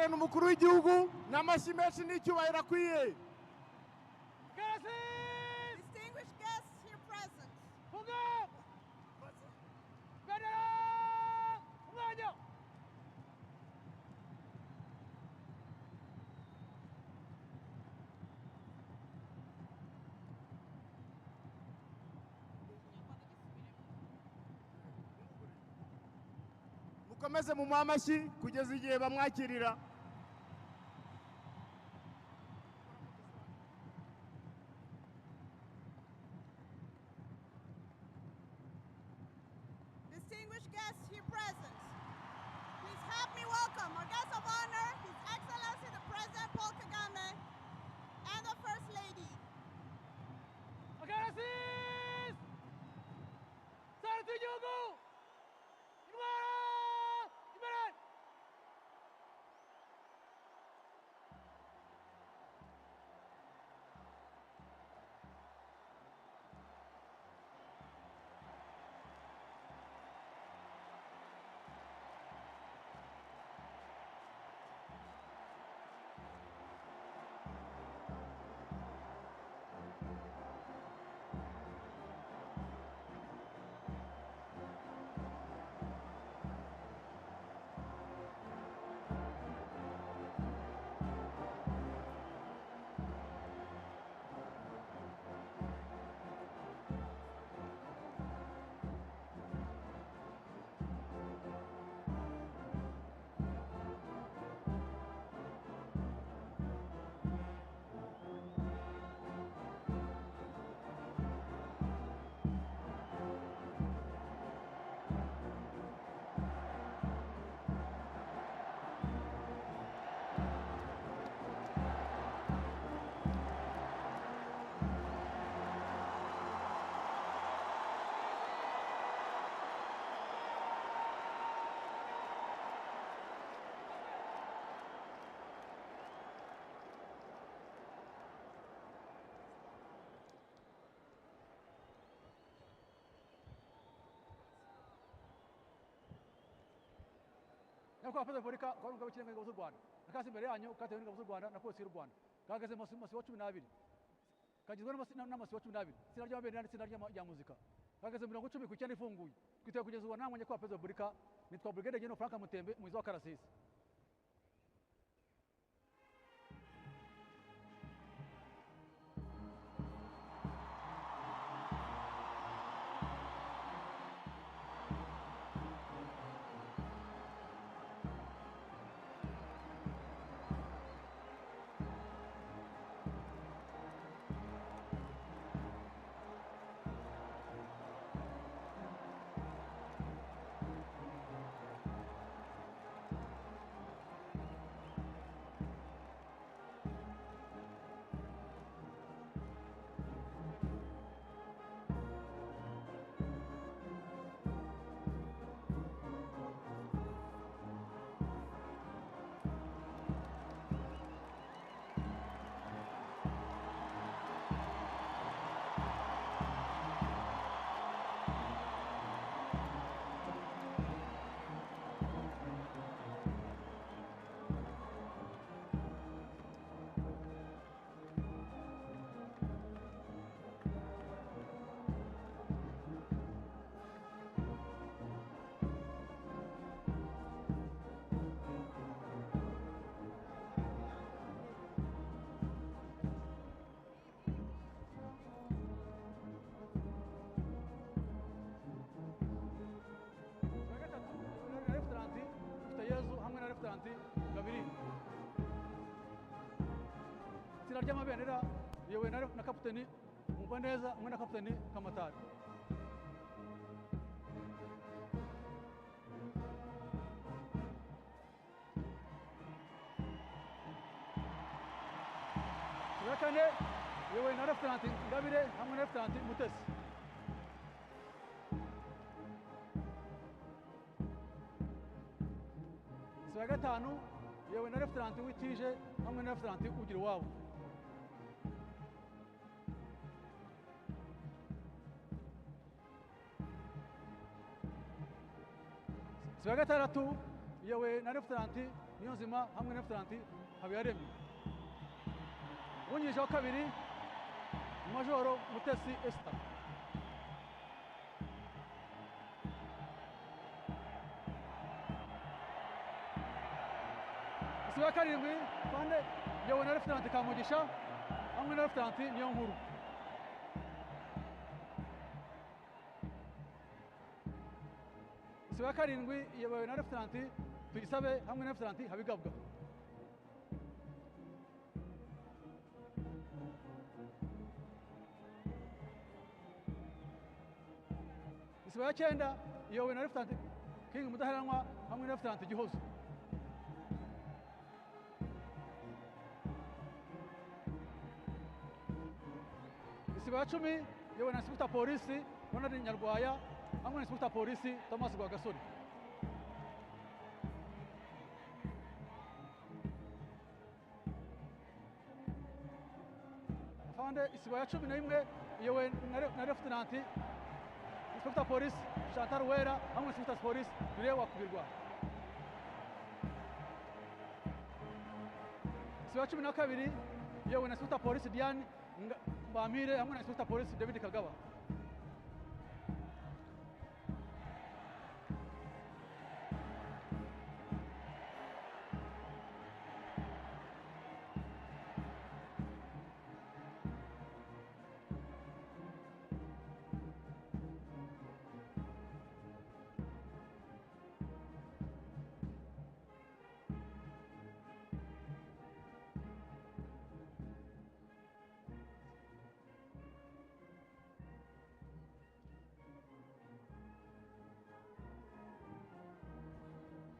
n'umukuru w'igihugu n'amashyi menshi n'icyubahiro akwiye. Distinguished guests here present. Mukomeze mu amashyi kugeza igihe bamwakirira. Distinguished guests here present. Please help me welcome our guest of honor, His Excellency the President Paul Kagame, and the First Lady. Nyakubahwa Perezida wa Repubulika kwa ngabo cy'ingabo z'u Rwanda nakase imbere yanyu katewe n'ingabo z'u Rwanda na polisi y'u Rwanda kageze mu masi wa 12 kagizwe n'amasi wa 12 sina ry'amabere n'itsinda rya muzika kageze 10 ku cyane ifunguye twiteguye kugeza ubu namwe Nyakubahwa Perezida wa Repubulika nitwa Brigade General Frank Mutembe mu izo Karasisi. Gabiri sina ry'amabendera yewe na kapiteni umva neza umwe na kapiteni Kamatari Sirakane yewe na Lieutenant Gabire hamwe na Lieutenant Mutesi Siwa gatanu yewe na Lieutenant Witije hamwe na Lieutenant Ugira wabo Siwa gatandatu iyobowe na Lieutenant Niyonzima hamwe na Lieutenant Habiyaremye. Umwungirije wa kabiri Majoro Mutesi Esther. Isibo ya karindwi Fande iyobowe na Lieutenant Kamugisha hamwe na Lieutenant Niyonkuru. Isibo ya karindwi iyobowe na Lieutenant Tuyisabe hamwe na Lieutenant Habigabwa. Isibo ya cyenda iyobowe na Lieutenant King Mudaheranwa hamwe na Lieutenant Gihozo. Isibo ya cumi iyobowe na Inspector Polisi Ronald Nyarwaya hamwe na Inspector Polisi Thomas Rwagasore. Afande isibo ya cumi na imwe iyobowe na Lieutenant Inspector Polisi Chantal Wera hamwe na Inspector Polisi Dure Wakubirwa. Isibo ya cumi na kabiri iyobowe na Inspector Polisi Diane Mbamire hamwe na Inspector Polisi David Kagaba.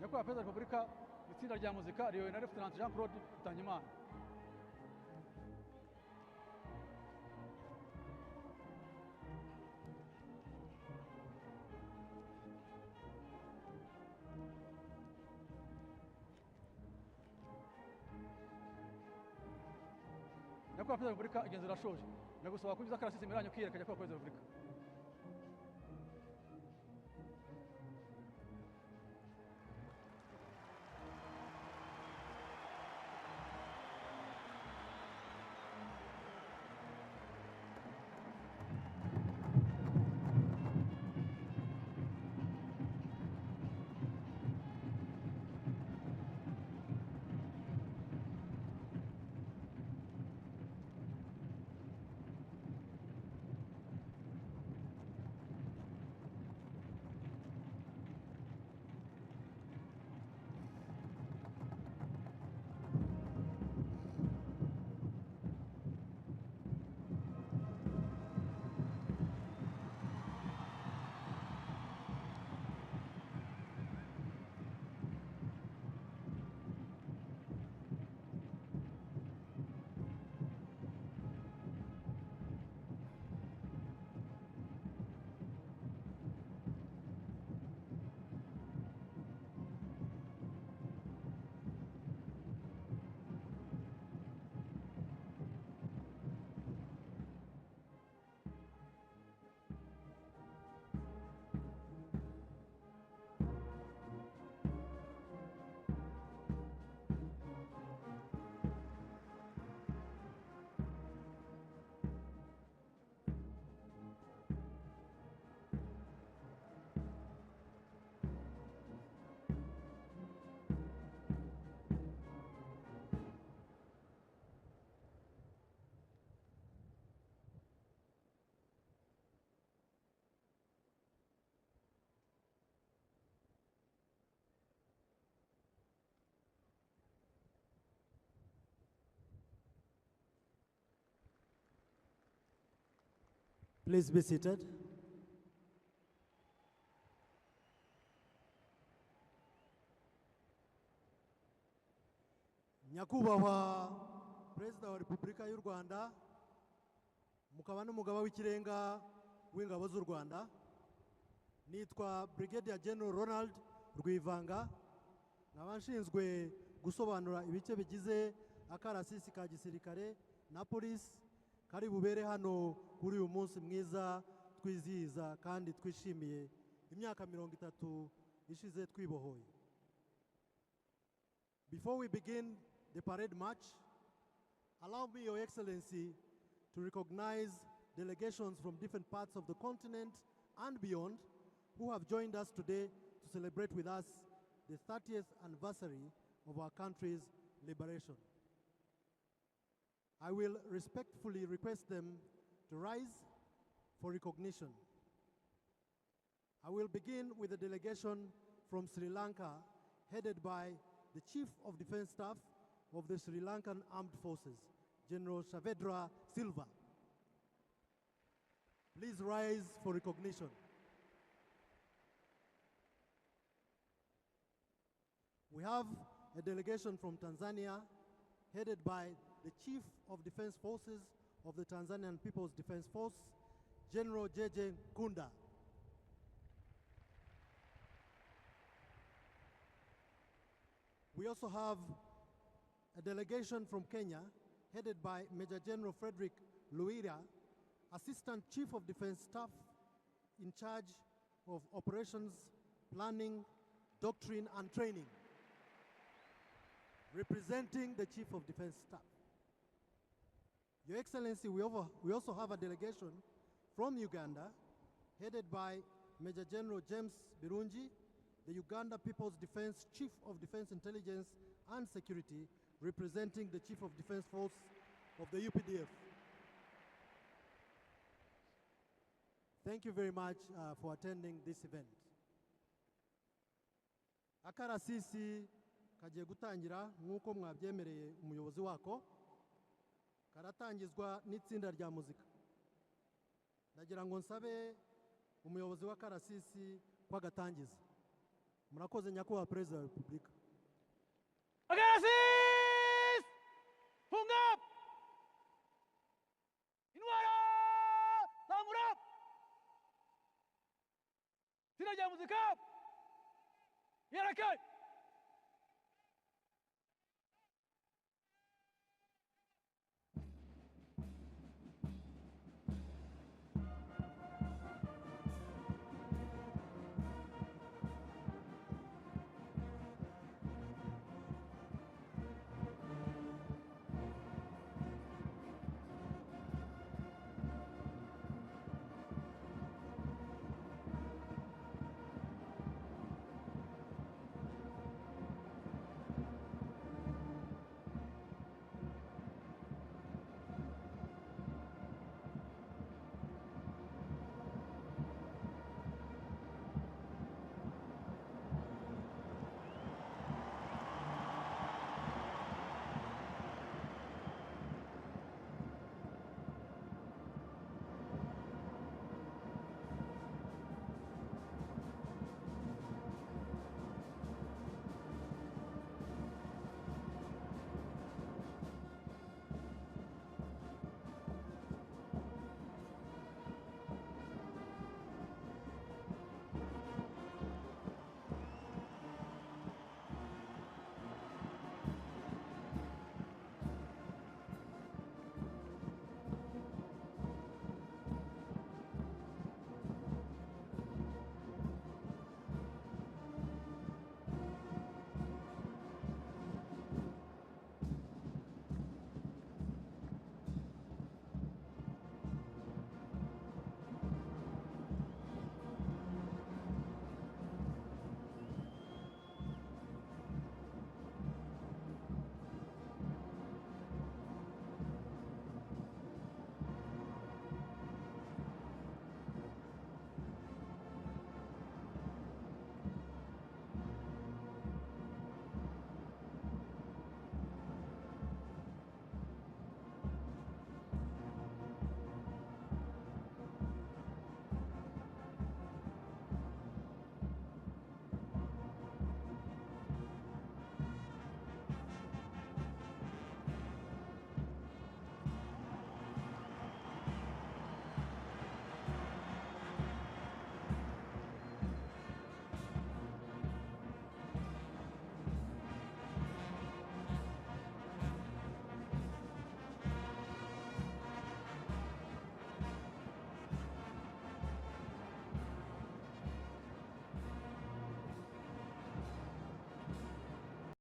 Nyakubahwa Perezida wa Repubulika, itsinda rya muzika riyobowe na Lieutenant Jean Claude Rutanyimana. Nyakubahwa Perezida wa Repubulika, igenzura rirashoje. Ndagusaba ko ibyiza akarasisi imbere yanyu kwiyereka Nyakubahwa Perezida wa Repubulika. Please be seated. Nyakubahwa Perezida wa Repubulika y'u Rwanda, mukaba n'umugaba w'ikirenga w'ingabo z'u Rwanda, nitwa Brigadier General Ronald Rwivanga, nkaba nshinzwe gusobanura ibice bigize akarasisi ka gisirikare na polisi kari bubere hano kuri uyu munsi mwiza twizihiza kandi twishimiye imyaka 30 ishize twibohoye. Before we begin the parade march, allow me, Your Excellency, to recognize delegations from different parts of the continent and beyond who have joined us today to celebrate with us the 30th anniversary of our country's liberation. I will respectfully request them to rise for recognition. I will begin with a delegation from Sri Lanka headed by the Chief of Defense Staff of the Sri Lankan Armed Forces, General Saavedra Silva. Please rise for recognition. We have a delegation from Tanzania headed by the Chief of Defense Forces of the Tanzanian People's Defense Force, General Jeje Kunda. We also have a delegation from Kenya headed by Major General Frederick Luira, Assistant Chief of Defense Staff in charge of operations, planning, doctrine, and training, representing the Chief of Defense Staff. Your Excellency, we also have a delegation from Uganda headed by Major General James Birungi, the Uganda People's Defense Chief of Defense Intelligence and Security, representing the Chief of Defense Force of the UPDF. Thank you very much for attending this event. Akarasisi kagiye gutangira nk'uko mwabyemereye umuyobozi wako, karatangizwa n'itsinda rya muzika. Ndagira ngo nsabe umuyobozi w'akarasisi ko agatangiza. Murakoze nyakubahwa Perezida wa Repubulika. Akarasisi! Funga! Intwaro! Zamura! Itsinda rya muzika! Yerekane!